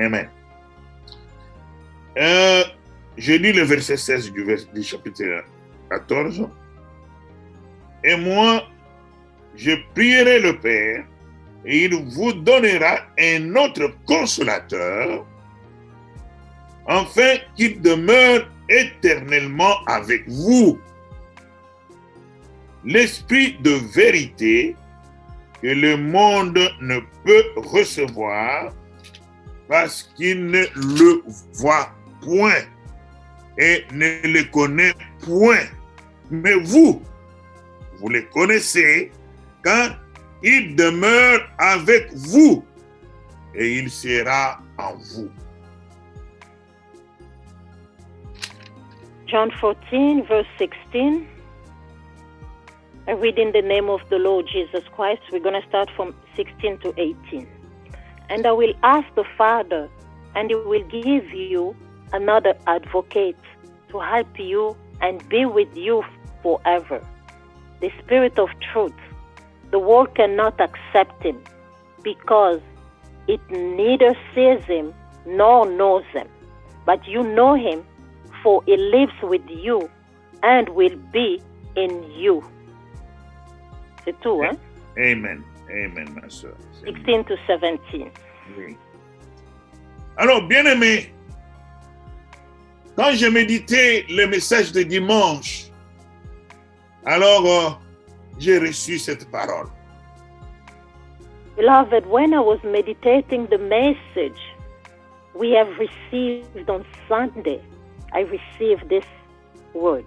Amen. Je lis le verset 16 du chapitre 14. Et moi, je prierai le Père, et il vous donnera un autre consolateur, afin qu'il demeure éternellement avec vous. L'esprit de vérité que le monde ne peut recevoir parce qu'il ne le voit point et ne le connaît point. Mais vous le connaissez quand il demeure avec vous et il sera en vous. John 14, verse 16. I read in the name of the Lord Jesus Christ. We're going to start from 16 to 18. And I will ask the Father, and he will give you another advocate to help you and be with you forever. The Spirit of truth. The world cannot accept him because it neither sees him nor knows him. But you know him, for he lives with you and will be in you. C'est tout, hein? Amen. Amen, ma soeur. 16 to 17. Oui. Alors, bien-aimés, quand j'ai médité le message de dimanche, alors j'ai reçu cette parole. Beloved, when I was meditating the message we have received on Sunday, I received this word.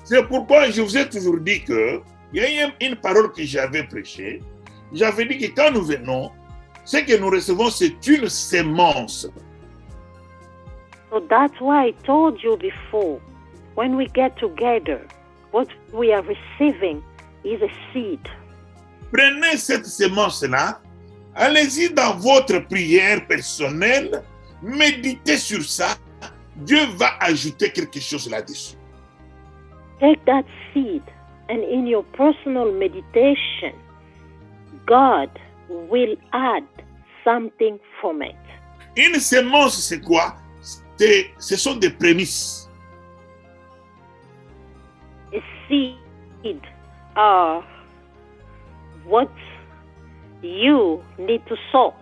C'est pourquoi je vous ai toujours dit que il y a une parole que j'avais prêchée. J'avais dit que quand nous venons, ce que nous recevons, c'est une sémence. So that's why I told you before, when we get together, what we are receiving is a seed. Prenez cette sémence-là, allez-y dans votre prière personnelle, méditez sur ça, Dieu va ajouter quelque chose là-dessus. Take that seed, and in your personal meditation, God will add something from it. Une sémence, c'est quoi? Ce sont des prémices. A seed are what you need to sow.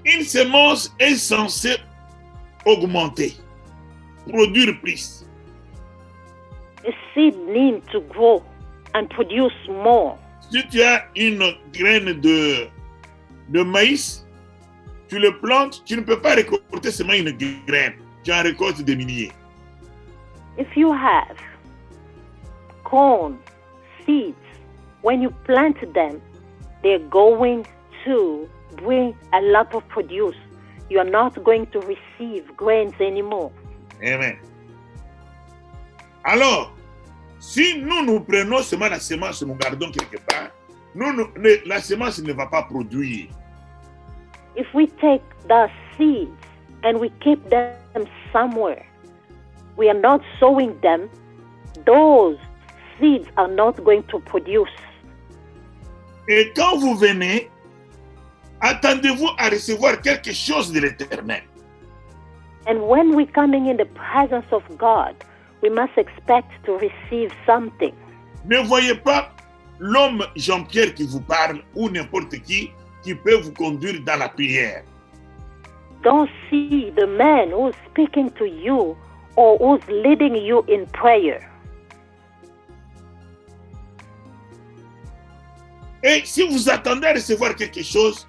Une sémence est censée augmenter, produire plus. A seed needs to grow and produce more. Si tu as une graine de maïs, tu le plantes, tu ne peux pas récolter seulement une graine, tu en récoltes des milliers. If you have corn seeds, when you plant them, they're going to bring a lot of produce. You are not going to receive grains anymore. Amen. Alors, si nous prenons seulement la semence, nous gardons quelque part, la semence ne va pas produire. If we take the seeds and we keep them somewhere, we are not sowing them, those seeds are not going to produce. Et quand vous venez, attendez-vous à recevoir quelque chose de l'Éternel. And when we're coming in the presence of God, we must expect to receive something. Ne voyez pas l'homme Jean-Pierre qui vous parle ou n'importe qui peut vous conduire dans la prière. Don't see the man who's speaking to you or who's leading you in prayer. Et si vous attendez à recevoir quelque chose,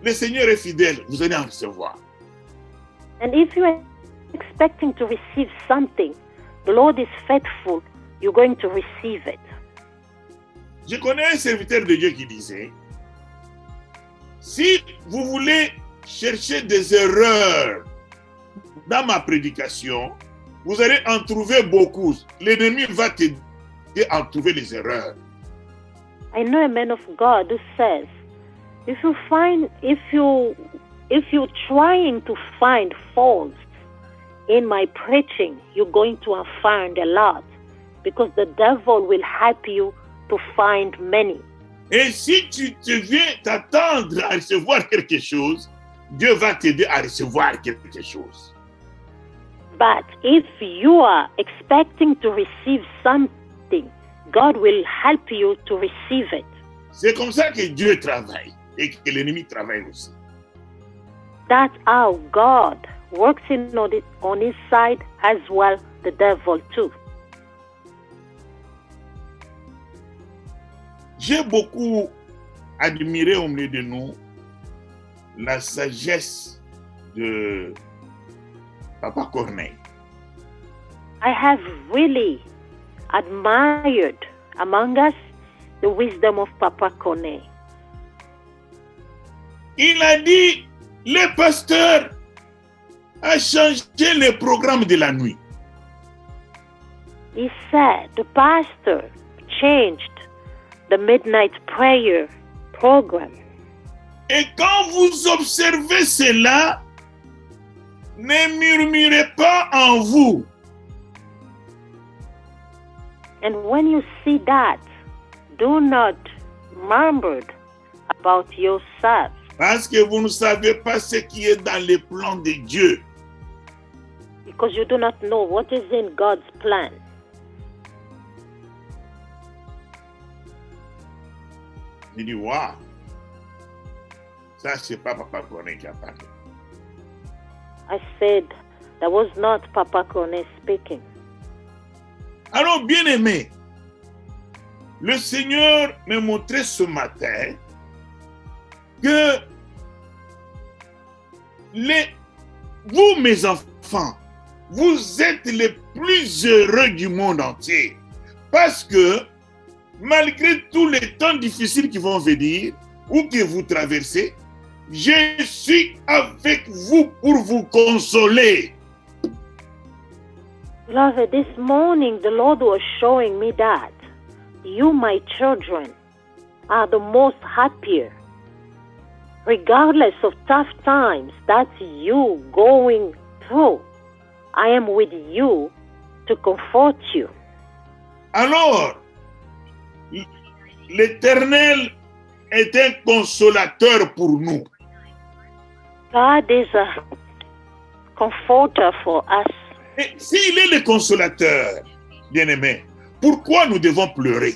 le Seigneur est fidèle, vous allez en recevoir. And if you are expecting to receive something, the Lord is faithful, you're going to receive it. Je connais un serviteur de Dieu qui disait, si vous voulez chercher des erreurs dans ma prédication, vous allez en trouver beaucoup. L'ennemi va t'aider à en trouver les erreurs. I know a man of God who says, if you're trying to find faults in my preaching, you're going to find a lot, because the devil will help you to find many. Et si tu viens t'attendre à recevoir quelque chose, Dieu va t'aider à recevoir quelque chose. But if you are expecting to receive something, God will help you to receive it. C'est comme ça que Dieu travaille et que l'ennemi travaille aussi. That's how God works on his side, as well the devil too. J'ai beaucoup admiré au milieu de nous la sagesse de Papa Corneille. I have really admired among us the wisdom of Papa Corneille. Il a dit, le pasteur a changé le programme de la nuit. He said the pastor changed the midnight prayer program. Et quand vous observez cela, ne murmurez pas en vous. And when you see that, do not murmur about yourself. Parce que vous ne savez pas ce qui est dans les plans de Dieu. Because you do not know what is in God's plan. Il dit, waouh, ça c'est pas Papa Corneille qui a parlé. I said, that was not Papa Corneille speaking. Alors, bien aimé, le Seigneur me montrait ce matin que vous, mes enfants, vous êtes les plus heureux du monde entier. Parce que, malgré tous les temps difficiles qui vont venir, ou que vous traversez, je suis avec vous pour vous consoler. Beloved, this morning the Lord was showing me that you, my children, are the most happier. Regardless of tough times that you going through, I am with you to comfort you. Alors, l'Éternel est un consolateur pour nous. God is a comforter for us. Et s'il est le consolateur, bien-aimé, pourquoi nous devons pleurer?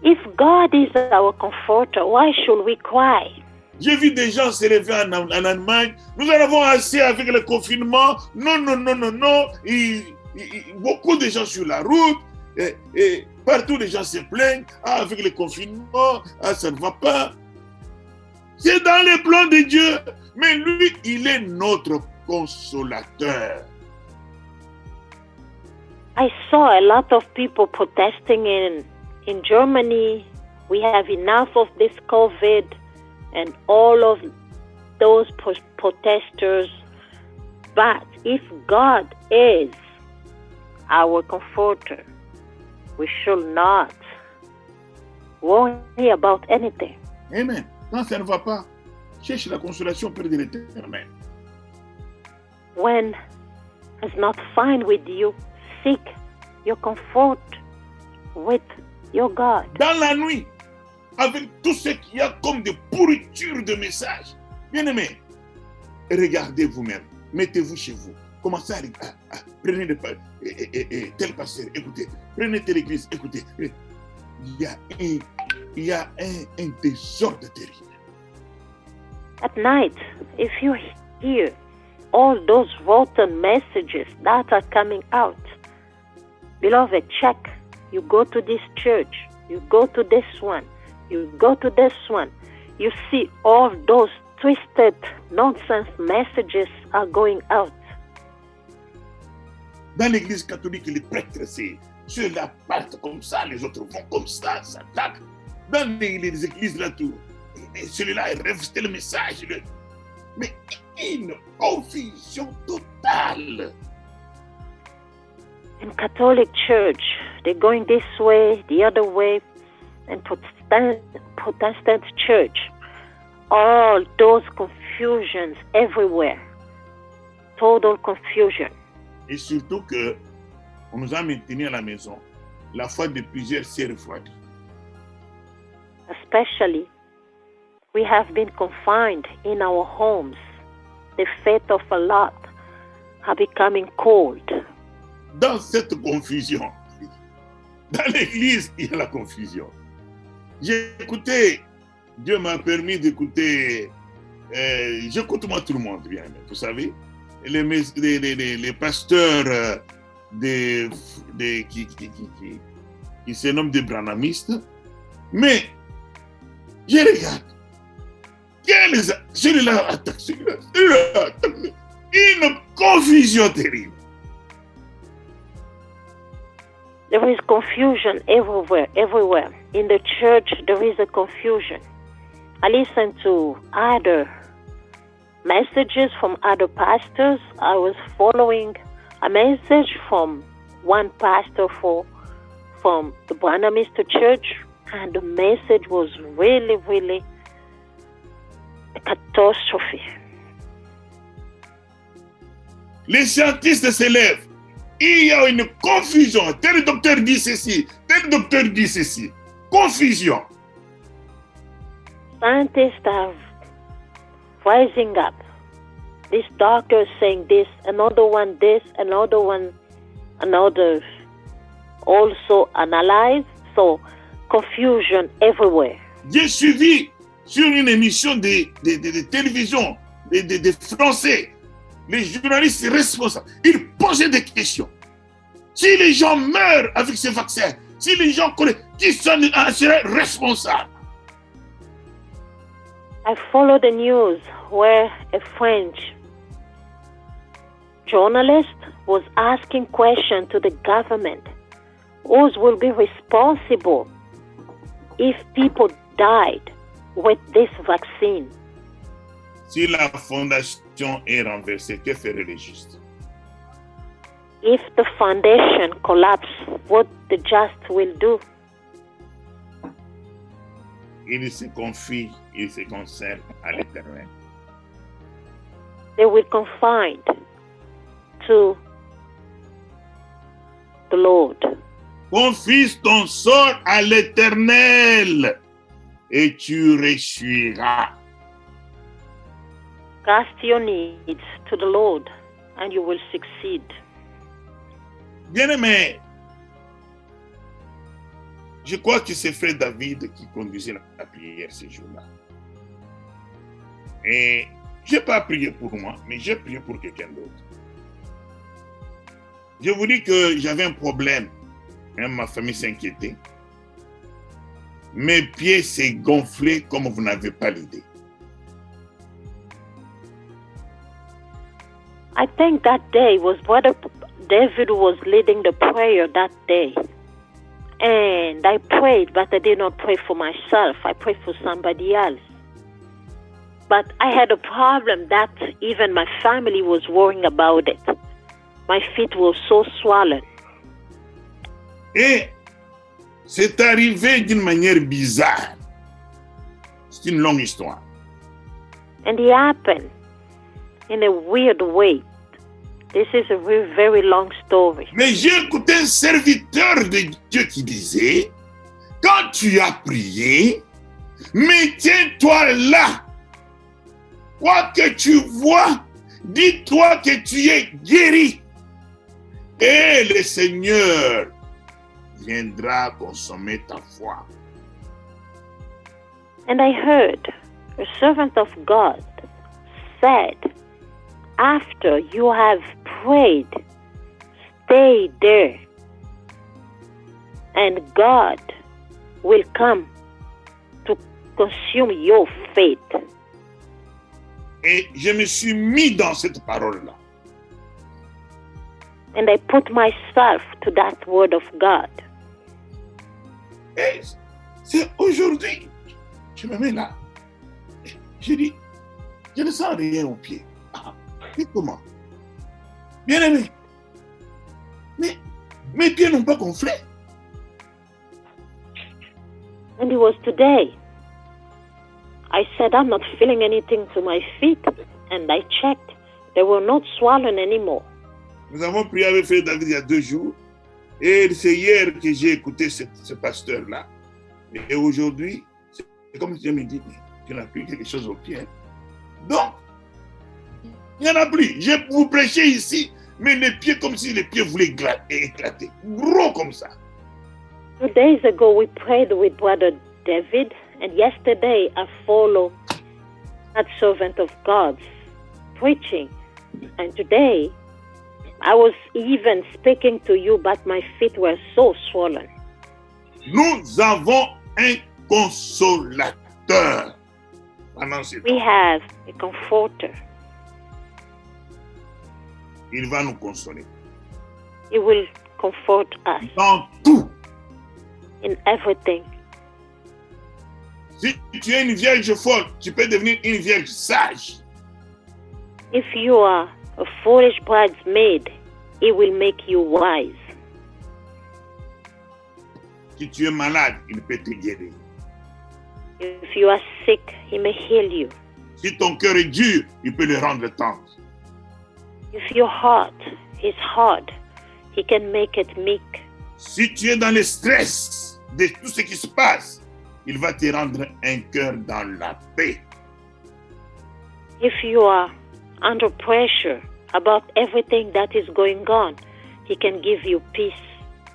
If God is our comforter, why should we cry? J'ai vu des gens se lever en Allemagne. Nous en avons assez avec le confinement. Non. Beaucoup de gens sur la route. Et partout, les gens se plaignent. Ah, avec le confinement, ah, ça ne va pas. C'est dans les plans de Dieu. Mais lui, il est notre consolateur. I saw a lot of people protesting in Germany. We have enough of this COVID and all of those protesters. But if God is our comforter, we should not worry about anything. Amen. Quand ça ne va pas, cherche la consolation auprès de l'Éternel. When it's not fine with you, seek your comfort with your God. Dans la nuit, avec tout ce qu'il y a comme de pourriture de messages, bien-aimés, regardez vous-même, mettez-vous chez vous, commencez à prenez tel pasteur, écoutez, prenez telle église, écoutez. Il y a un désordre terrible. At night, if you hear all those rotten messages that are coming out, beloved, check. You go to this church, you go to this one, you go to this one. You see all those twisted nonsense messages are going out. Dans l'église catholique, les prêtres, ceux-là partent comme ça, les autres vont comme ça, s'attaquent. Dans les églises là, tout, celui-là, il rêve le message. Mais une confusion totale. In Catholic Church, they're going this way, the other way. And Protestant Church, all those confusions everywhere. Total confusion. Et surtout que on nous a maintenus à la maison. La foi de plusieurs s'est refroidie. Especially we have been confined in our homes. The faith of a lot are becoming cold. Dans cette confusion, dans l'église, il y a la confusion. J'ai écouté, Dieu m'a permis d'écouter, j'écoute moi tout le monde, bien, vous savez, les pasteurs qui se nomment des branhamistes, mais je regarde, celui-là attaque, celui-là attaque, une confusion terrible. There is confusion everywhere. In the church, there is a confusion. I listen to other messages from other pastors. I was following a message from one pastor from the Branhamist church, and the message was really, really a catastrophe. Les scientistes s'élèvent. Il y a une confusion. Tel docteur dit ceci, tel docteur dit ceci. Confusion. Scientists are rising up. This doctor is saying this, another one this, another one another. Also analyze. So confusion everywhere. J'ai suivi sur une émission de télévision des Français. Les journalistes responsables, ils posaient des questions. Si les gens meurent avec ce vaccin, si les gens connaissent, qui seraient responsables? I follow the news where a French journalist was asking questions to the government. Who will be responsible if people died with this vaccine? Si la fondation est renversée, que ferait le juste? If the foundation collapses, what the just will do? Il se confie, il se concerne à l'Éternel. They will confide to the Lord. Confie ton sort à l'Éternel et tu réussiras. Cast your needs to the Lord and you will succeed. Bien-aimé, je crois que c'est frère David qui conduisait la prière ce jour-là. Et je n'ai pas prié pour moi, mais j'ai prié pour quelqu'un d'autre. Je vous dis que j'avais un problème. Même ma famille s'inquiétait. Mes pieds s'est gonflé comme vous n'avez pas l'idée. I think that day was Brother David was leading the prayer that day. And I prayed, but I did not pray for myself. I prayed for somebody else. But I had a problem that even my family was worrying about it. My feet were so swollen. Et c'est arrivé d'une manière bizarre. C'est une longue histoire. And it happened in a weird way. This is a very, very long story. Mais j'ai écouté un serviteur de Dieu qui disait, quand tu as prié, mais tiens-toi là. Quoi que tu vois, dis-toi que tu es guéri. Et le Seigneur viendra consommer ta foi. And I heard a servant of God said, after you have prayed, stay there, and God will come to consume your faith. Et je me suis mis dans cette parole-là. And I put myself to that word of God. Et c'est aujourd'hui, je me mets là. Je dis, je ne sens rien au pied. Ah, mais comment? Bien aimé, mais mes pieds n'ont pas gonflé. And it was today. I said, I'm not feeling anything to my feet. And I checked. They were not swollen anymore. Nous avons prié avec frère David il y a 2 jours. Et c'est hier que j'ai écouté ce pasteur-là. Et aujourd'hui, c'est comme si Dieu me dit, qu'il n'a plus quelque chose au pied. Donc, il n'y en a plus. Je vous prêchais ici, mais les pieds comme si les pieds voulaient éclater. Gros comme ça. 2 days ago, we prayed with Brother David, and yesterday I followed that servant of God's preaching. And today, I was even speaking to you, but my feet were so swollen. Nous avons un consolateur. We have a comforter. Il va nous consoler. He will comfort us Dans tout. in everything. Si tu es une vierge folle, tu peux devenir une vierge sage. If you are a foolish bridesmaid, he will make you wise. Si tu es malade, il peut te guérir. If you are sick, he may heal you. Si ton cœur est dur, il peut le rendre tendre. If your heart is hard, he can make it meek. Si tu es dans le stress de tout ce qui se passe, il va te rendre un cœur dans la paix. If you are under pressure about everything that is going on, he can give you peace.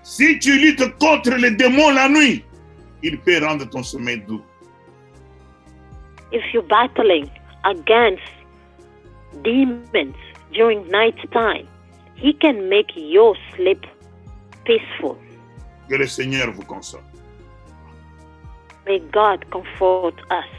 Si tu luttes contre les démons la nuit, il peut rendre ton sommeil doux. If you're battling against demons during night time, he can make your sleep peaceful. Que le Seigneur vous console. May God comfort us.